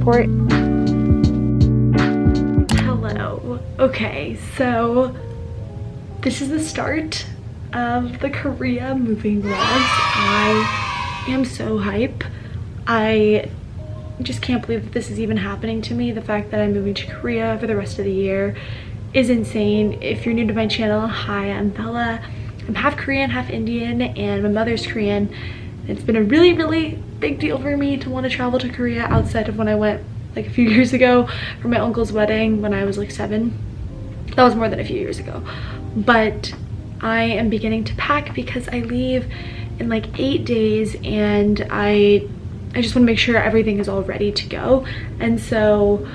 airport. Hello. Okay, so this is the start of the Korea moving vlogs. I am so hype. I just can't believe that this is even happening to me. The fact that I'm moving to Korea for the rest of the year is insane. If you're new to my channel, hi, I'm Bella. I'm half Korean, half Indian, and my mother's Korean. It's been a really big deal for me to want to travel to Korea outside of when I went like a few years ago for my uncle's wedding when I was like 7. That was more than a few years ago. But I am beginning to pack because I leave in like 8 days, and I just want to make sure everything is all ready to go. And so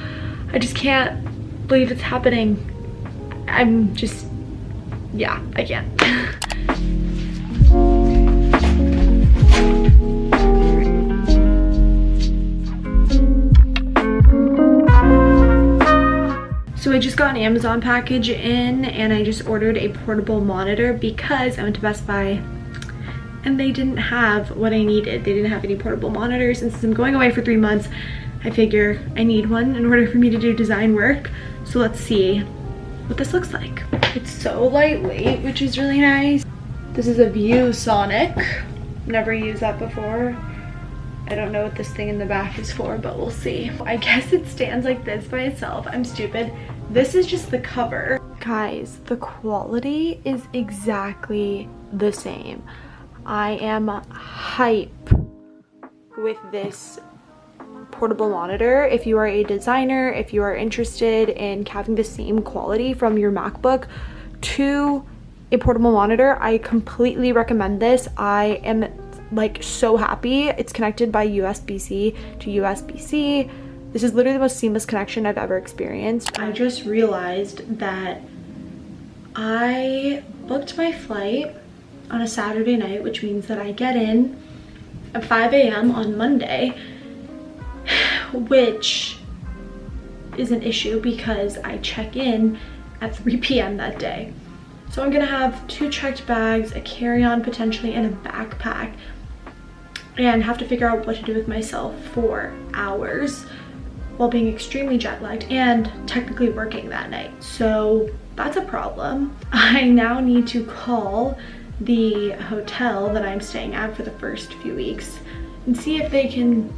I just can't believe it's happening. I'm just, yeah, I can't. So I just got an Amazon package in, and I just ordered a portable monitor because I went to Best Buy and they didn't have what I needed. They didn't have any portable monitors, and since I'm going away for 3 months, I figure I need one in order for me to do design work. So let's see what this looks like. It's so lightweight, which is really nice. This is a ViewSonic. Never used that before. I don't know what this thing in the back is for, but we'll see. I guess it stands like this by itself. I'm stupid. This is just the cover. Guys, the quality is exactly the same. I am hype with this portable monitor. If you are a designer, if you are interested in having the same quality from your MacBook to a portable monitor, I completely recommend this. I am like so happy. It's connected by USB-C to USB-C. This is literally the most seamless connection I've ever experienced. I just realized that I booked my flight on a Saturday night, which means that I get in at 5 a.m. on Monday, which is an issue because I check in at 3 p.m. that day. So I'm gonna have 2 checked bags, a carry-on potentially, and a backpack, and have to figure out what to do with myself for hours while being extremely jet lagged and technically working that night. So that's a problem. I now need to call the hotel that I'm staying at for the first few weeks and see if they can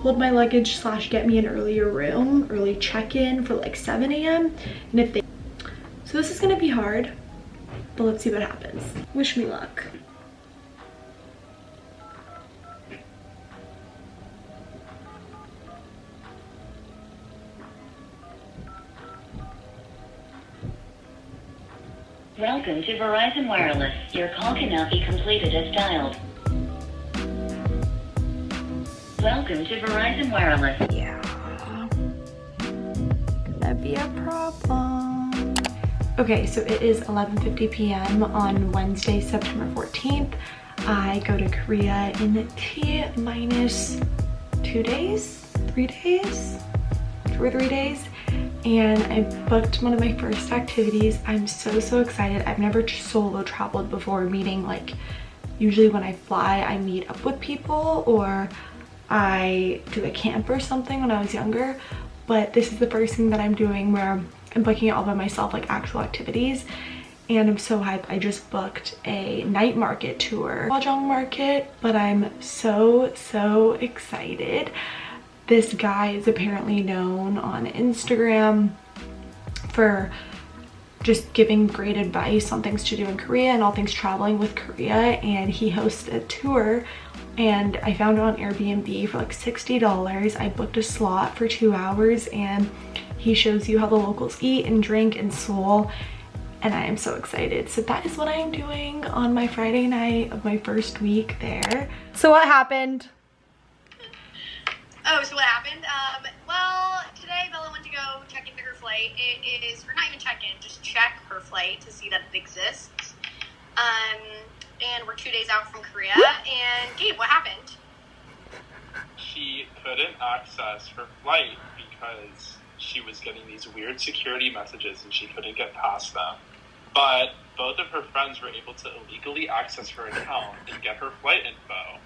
hold my luggage / get me an earlier room, early check-in for like 7 a.m. and if they, so this is gonna be hard, but let's see what happens. Wish me luck. Welcome to Verizon Wireless. Your call cannot be completed as dialed. Welcome to Verizon Wireless. Yeah, gonna be a problem. Okay, so it is 11:50 p.m. on Wednesday, September 14th. I go to Korea in T-minus 2 days, 3 days, 2 or 3 days. And I booked one of my first activities. I'm so excited. I've never solo traveled before, meaning like usually when I fly I meet up with people or I do a camp or something when I was younger, but this is the first thing that I'm doing where I'm booking it all by myself, like actual activities, and I'm so hyped. I just booked a night market tour, Hwajong market, but I'm so excited. This guy is apparently known on Instagram for just giving great advice on things to do in Korea and all things traveling with Korea, and he hosts a tour, and I found it on Airbnb for like $60. I booked a slot for 2 hours, and he shows you how the locals eat and drink in Seoul, and I am so excited. So that is what I am doing on my Friday night of my first week there. So what happened? Oh, so what happened? Well, today Bella went to go check into her flight. It is, or not even check in, just check her flight to see that it exists. And we're 2 days out from Korea. And Gabe, what happened? She couldn't access her flight because she was getting these weird security messages and she couldn't get past them. But both of her friends were able to illegally access her account and get her flight info.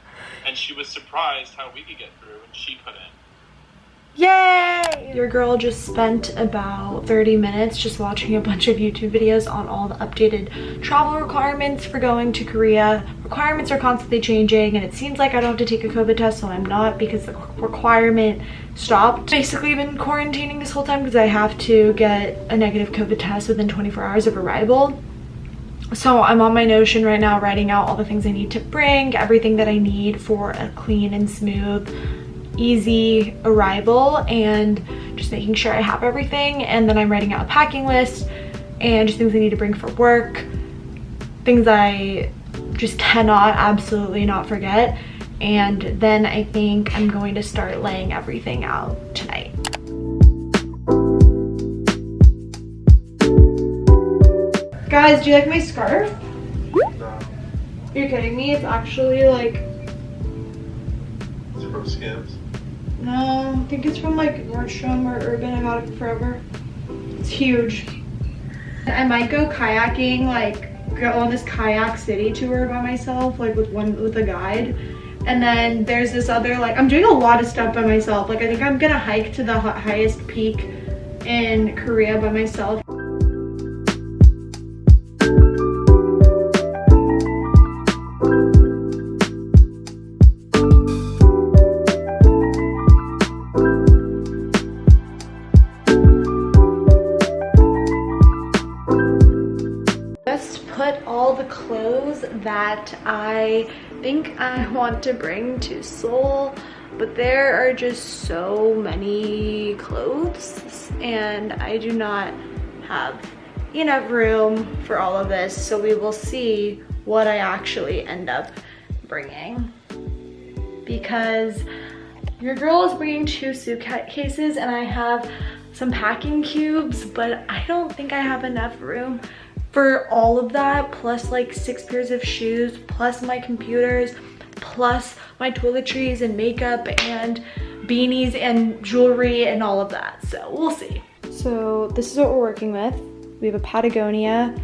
And she was surprised how we could get through and she couldn't. Yay! Your girl just spent about 30 minutes just watching a bunch of YouTube videos on all the updated travel requirements for going to Korea. Requirements are constantly changing, and it seems like I don't have to take a COVID test, so I'm not, because the requirement stopped. Basically been quarantining this whole time because I have to get a negative COVID test within 24 hours of arrival. So I'm on my Notion right now writing out all the things I need to bring, everything that I need for a clean and smooth, easy arrival, and just making sure I have everything. And then I'm writing out a packing list and just things I need to bring for work, things I just cannot absolutely not forget. And then I think I'm going to start laying everything out tonight. Guys, do you like my scarf? No. You're kidding me? It's actually like, It's from Skims. no, I think it's from like Nordstrom or Urban. I got it forever. It's huge. I might go kayaking, like go on this kayak city tour by myself, like with a guide. And then there's this other, like, I'm doing a lot of stuff by myself. Like I think I'm gonna hike to the highest peak in Korea by myself. Put all the clothes that I think I want to bring to Seoul, but there are just so many clothes and I do not have enough room for all of this, so we will see what I actually end up bringing, because your girl is bringing 2 suitcases and I have some packing cubes, but I don't think I have enough room for all of that, plus like 6 pairs of shoes, plus my computers, plus my toiletries and makeup and beanies and jewelry and all of that. So we'll see. So this is what we're working with. We have a Patagonia,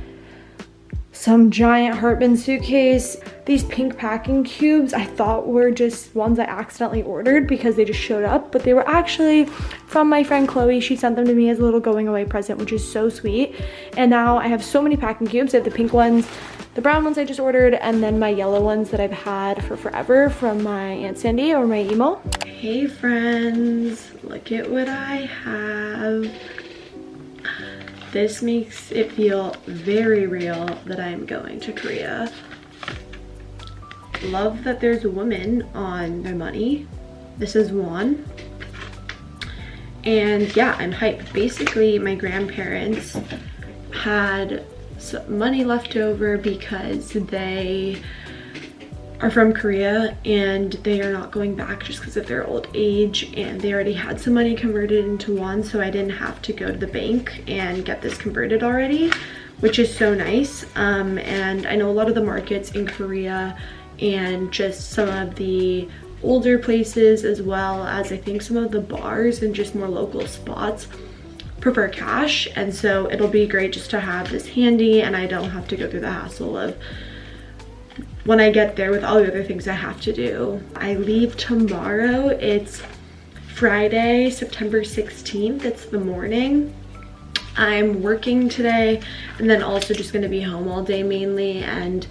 some giant Hartman suitcase. These pink packing cubes I thought were just ones I accidentally ordered because they just showed up, but they were actually from my friend Chloe. She sent them to me as a little going away present, which is so sweet. And now I have so many packing cubes. I have the pink ones, the brown ones I just ordered, and then my yellow ones that I've had for forever from my Aunt Sandy or my emo. Hey friends, look at what I have. This makes it feel very real that I'm going to Korea. Love that there's a woman on their money. This is won. And yeah, I'm hyped. Basically, my grandparents had some money left over because they are from Korea and they are not going back just because of their old age, and they already had some money converted into won, so I didn't have to go to the bank and get this converted already, which is so nice. And I know a lot of the markets in Korea and just some of the older places, as well as I think some of the bars and just more local spots, prefer cash, and so it'll be great just to have this handy and I don't have to go through the hassle of when I get there with all the other things I have to do. I leave tomorrow. It's Friday, September 16th. It's the morning. I'm working today and then also just gonna be home all day mainly, and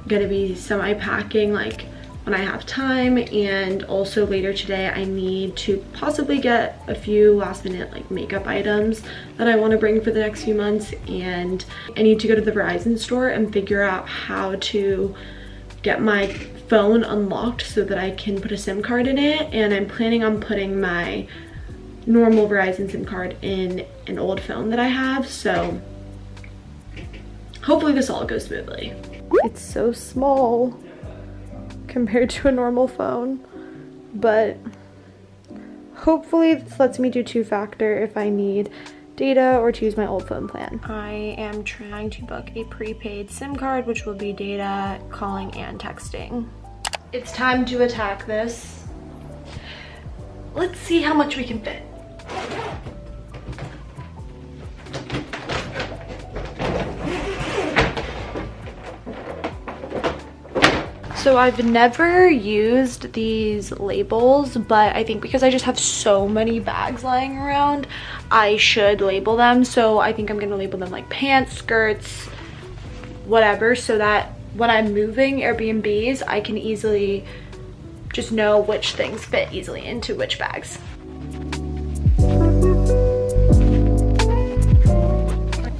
gonna be semi-packing like when I have time. And also later today I need to possibly get a few last minute like makeup items that I want to bring for the next few months, and I need to go to the Verizon store and figure out how to get my phone unlocked so that I can put a SIM card in it. And I'm planning on putting my normal Verizon SIM card in an old phone that I have, so hopefully this all goes smoothly. It's so small compared to a normal phone, but hopefully this lets me do 2-factor if I need data or to use my old phone plan. I am trying to book a prepaid SIM card, which will be data, calling, and texting. It's time to attack this. Let's see how much we can fit. So I've never used these labels, but I think because I just have so many bags lying around, I should label them. So I think I'm gonna label them like pants, skirts, whatever, so that when I'm moving Airbnbs, I can easily just know which things fit easily into which bags.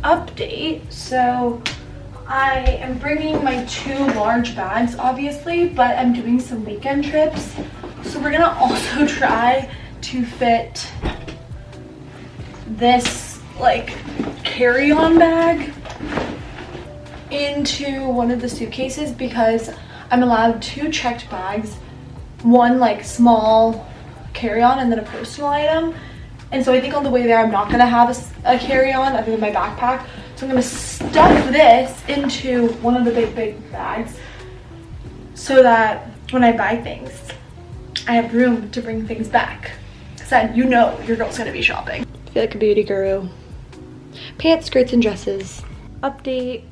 Update, so I am bringing my 2 large bags obviously, but I'm doing some weekend trips, so we're gonna also try to fit this like carry-on bag into one of the suitcases because I'm allowed 2 checked bags, 1 like small carry-on and then a personal item. And so I think on the way there I'm not gonna have a carry-on other than my backpack, so I'm gonna stuff this into one of the big bags so that when I buy things I have room to bring things back, because then you know your girl's gonna be shopping. I feel like a beauty guru. Pants, skirts, and dresses. Update,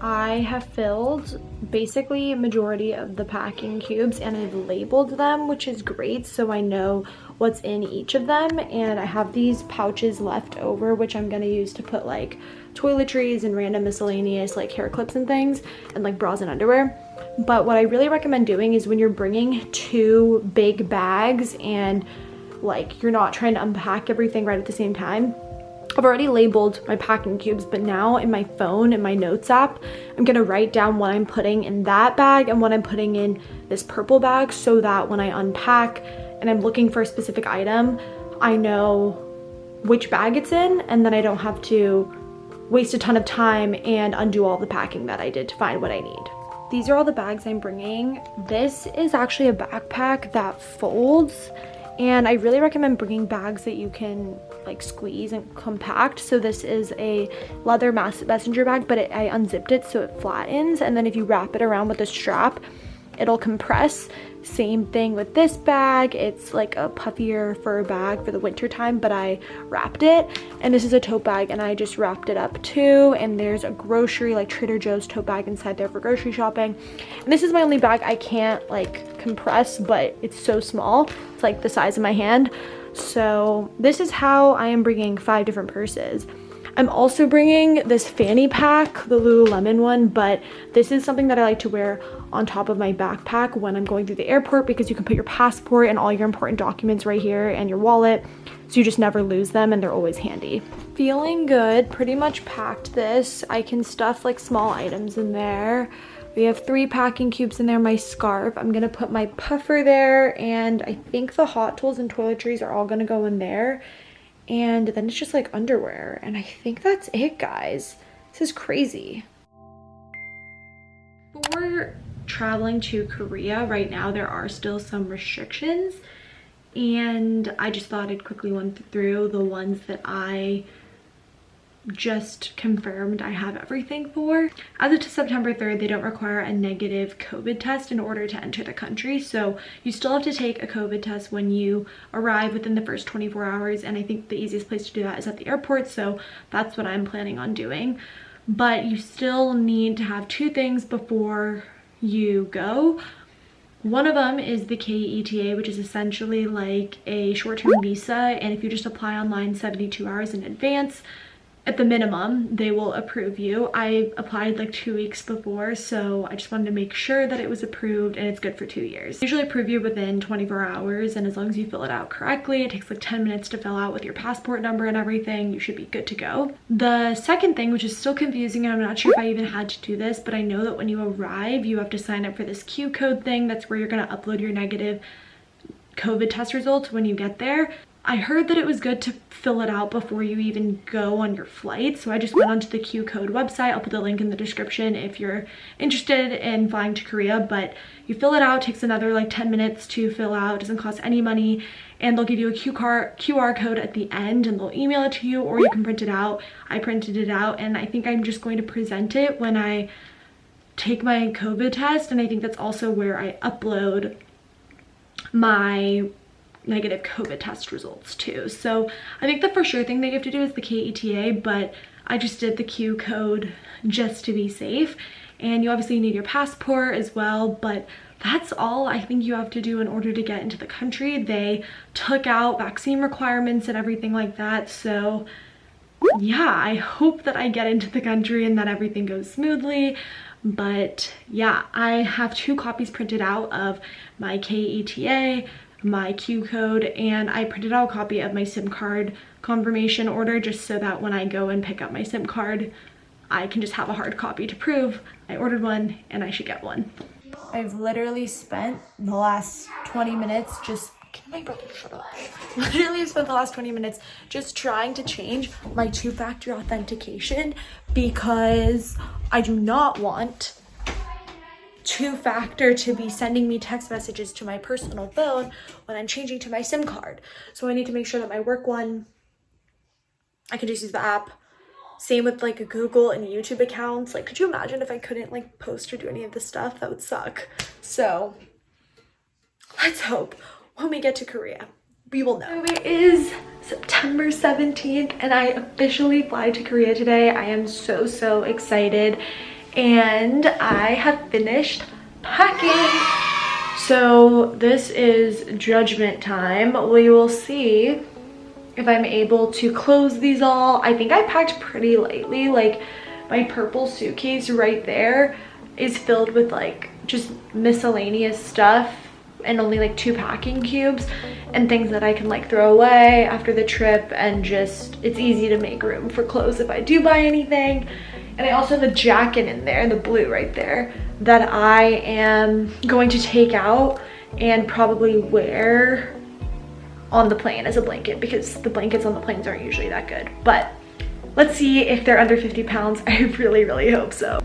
I have filled basically a majority of the packing cubes and I've labeled them, which is great, so I know what's in each of them. And I have these pouches left over, which I'm gonna use to put like toiletries and random miscellaneous like hair clips and things, and like bras and underwear. But what I really recommend doing is when you're bringing 2 big bags and like you're not trying to unpack everything right at the same time, I've already labeled my packing cubes, but now in my phone, in my notes app, I'm gonna write down what I'm putting in that bag and what I'm putting in this purple bag, so that when I unpack and I'm looking for a specific item, I know which bag it's in, and then I don't have to waste a ton of time and undo all the packing that I did to find what I need. These are all the bags I'm bringing. This is actually a backpack that folds, and I really recommend bringing bags that you can like squeeze and compact. So this is a leather messenger bag, but I unzipped it so it flattens, and then if you wrap it around with a strap, it'll compress. Same thing with this bag. It's like a puffier fur bag for the winter time, but I wrapped it. And this is a tote bag and I just wrapped it up too. And there's a grocery, like Trader Joe's tote bag inside there for grocery shopping. And this is my only bag I can't like compress, but it's so small. It's like the size of my hand. So this is how I am bringing 5 different purses. I'm also bringing this fanny pack, the Lululemon one, but this is something that I like to wear on top of my backpack when I'm going through the airport, because you can put your passport and all your important documents right here and your wallet, so you just never lose them and they're always handy. Feeling good, pretty much packed this. I can stuff like small items in there. We have 3 packing cubes in there, my scarf. I'm gonna put my puffer there, and I think the hot tools and toiletries are all gonna go in there. And then it's just like underwear, and I think that's it, guys. This is crazy. For traveling to Korea right now, there are still some restrictions, and I just thought I'd quickly run through the ones that I just confirmed I have everything for. As of September 3rd, they don't require a negative COVID test in order to enter the country, so you still have to take a COVID test when you arrive within the first 24 hours, and I think the easiest place to do that is at the airport, so that's what I'm planning on doing. But you still need to have 2 things before you go. One of them is the k-eta, which is essentially like a short-term visa, and if you just apply online 72 hours in advance, at the minimum, they will approve you. I applied like 2 weeks before, so I just wanted to make sure that it was approved, and it's good for 2 years. They usually approve you within 24 hours, and as long as you fill it out correctly, it takes like 10 minutes to fill out with your passport number and everything, you should be good to go. The second thing, which is still confusing, and I'm not sure if I even had to do this, but I know that when you arrive, you have to sign up for this Q code thing. That's where you're gonna upload your negative COVID test results when you get there. I heard that it was good to fill it out before you even go on your flight, so I just went onto the Q code website. I'll put the link in the description if you're interested in flying to Korea, but you fill it out. It takes another like 10 minutes to fill out. It doesn't cost any money, and they'll give you a QR code at the end, and they'll email it to you, or you can print it out. I printed it out, and I think I'm just going to present it when I take my COVID test, and I think that's also where I upload my negative COVID test results too. So I think the for sure thing that you have to do is the k-eta, but I just did the Q code just to be safe. and you obviously need your passport as well, but that's all I think you have to do in order to get into the country. They took out vaccine requirements and everything like that, so yeah, I hope that I get into the country and that everything goes smoothly. But yeah, I have 2 copies printed out of my k-eta, my Q code, and I printed out a copy of my SIM card confirmation order just so that when I go and pick up my SIM card, I can just have a hard copy to prove I ordered one and I should get one. I've literally spent the last 20 minutes just... Can my brother shut up? Literally spent the last 20 minutes just trying to change my 2-factor authentication because I do not want 2-factor to be sending me text messages to my personal phone when I'm changing to my SIM card. So I need to make sure that my work one, I can just use the app. Same with like Google and YouTube accounts. Like, could you imagine if I couldn't like post or do any of this stuff? That would suck. So let's hope when we get to Korea, we will know. It is September 17th and I officially fly to Korea today. I am so excited and I have finished packing. So this is judgment time. We will see if I'm able to close these all. I think I packed pretty lightly. Like my purple suitcase right there is filled with like just miscellaneous stuff and only like 2 packing cubes and things that I can like throw away after the trip, and just it's easy to make room for clothes if I do buy anything. And I also have a jacket in there, the blue right there, that I am going to take out and probably wear on the plane as a blanket because the blankets on the planes aren't usually that good. But let's see if they're under 50 pounds. I really hope so.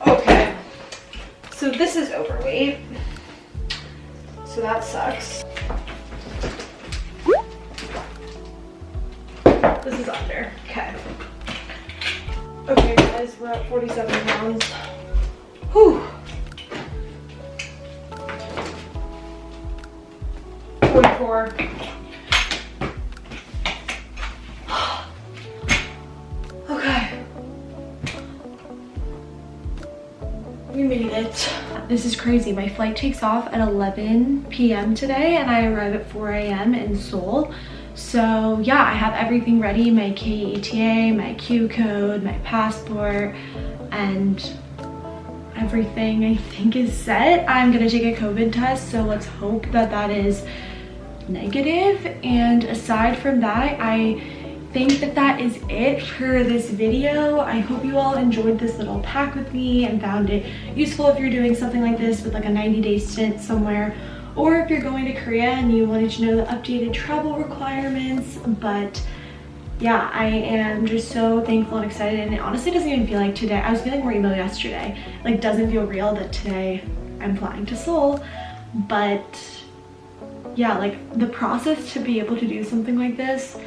Okay, so this is overweight, so that sucks. This is under. Okay. Okay guys, we're at 47 pounds. Whew. 44. Okay. We made it. This is crazy. My flight takes off at 11 p.m. today and I arrive at 4 a.m. in Seoul. So yeah, I have everything ready, my k-eta, my Q code, my passport, and everything I think is set. I'm gonna take a COVID test, so let's hope that that is negative. And aside from that, I think that that is it for this video. I hope you all enjoyed this little pack with me and found it useful if you're doing something like this with like a 90-day stint somewhere, or if you're going to Korea and you wanted to know the updated travel requirements. But yeah, I am just so thankful and excited, and it honestly doesn't even feel like today. I was feeling more emo yesterday. Like, doesn't feel real that today I'm flying to Seoul. But yeah, like the process to be able to do something like this,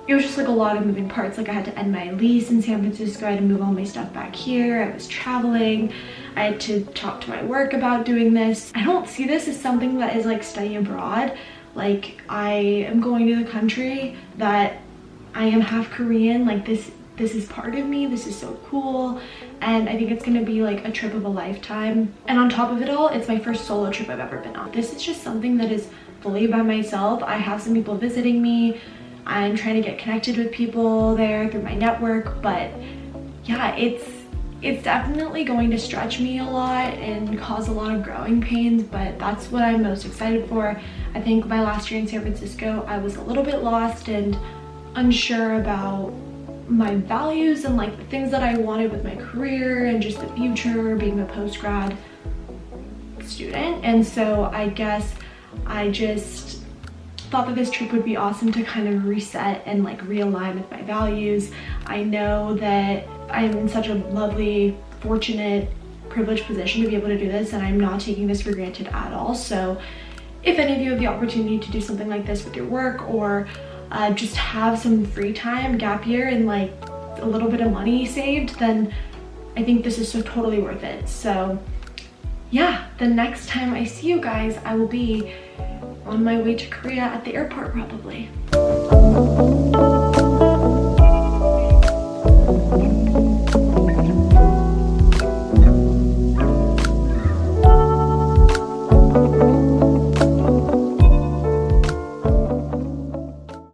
it was just like a lot of moving parts. Like I had to end my lease in San Francisco, I had to move all my stuff back here, I was traveling, I had to talk to my work about doing this. I don't see this as something that is like study abroad. Like, I am going to the country that I am half Korean. Like this is part of me. This is so cool, and I think it's gonna be like a trip of a lifetime. And on top of it all, it's my first solo trip I've ever been on. This is just something that is fully by myself. I have some people visiting me. I'm trying to get connected with people there through my network, but yeah, it's definitely going to stretch me a lot and cause a lot of growing pains, but that's what I'm most excited for. I think my last year in San Francisco, I was a little bit lost and unsure about my values and like the things that I wanted with my career and just the future, being a post-grad student. And so I guess I just thought that this trip would be awesome to kind of reset and like realign with my values. I know that I'm in such a lovely, fortunate, privileged position to be able to do this, and I'm not taking this for granted at all. So if any of you have the opportunity to do something like this with your work, or just have some free time, gap year, and like a little bit of money saved, then I think this is so totally worth it. So yeah, the next time I see you guys, I will be on my way to Korea at the airport probably.